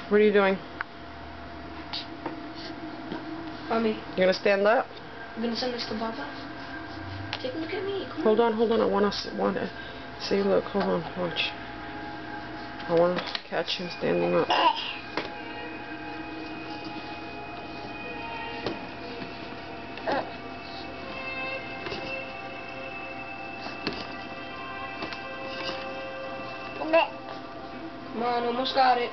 What are you doing? Mommy. You're gonna stand up? I'm gonna send this to Papa. Take a look at me. Come Hold on. I wanna see. Look, hold on, watch. I wanna catch him standing up. Come on, almost got it.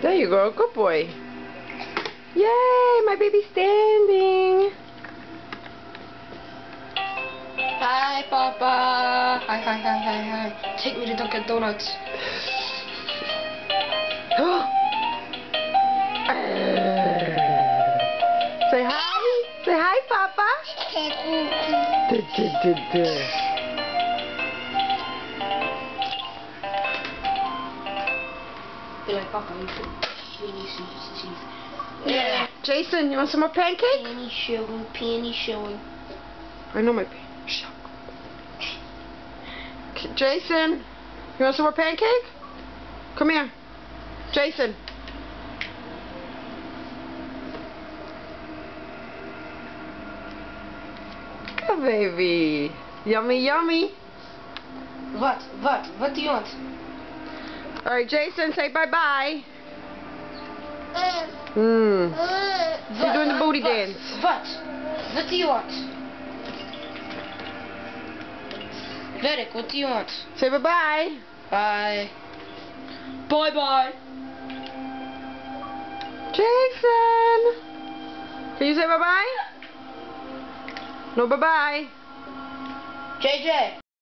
There you go, good boy. Yay, my baby's standing. Hi, Papa. Hi. Take me to Dunkin' Donuts. Say hi. Say hi, Papa. Be like, Papa, you should really see teeth. Yeah. Jason, you want some more pancake? Penny showing. I know my Jason, you want some more pancake? Come here. Jason. Good baby. Yummy, yummy. What do you want? Alright, Jason, say bye-bye. You're doing the booty dance. What do you want? Derek, what do you want? Say bye-bye. Bye. Bye. Jason. Can you say bye-bye? No, bye-bye. JJ.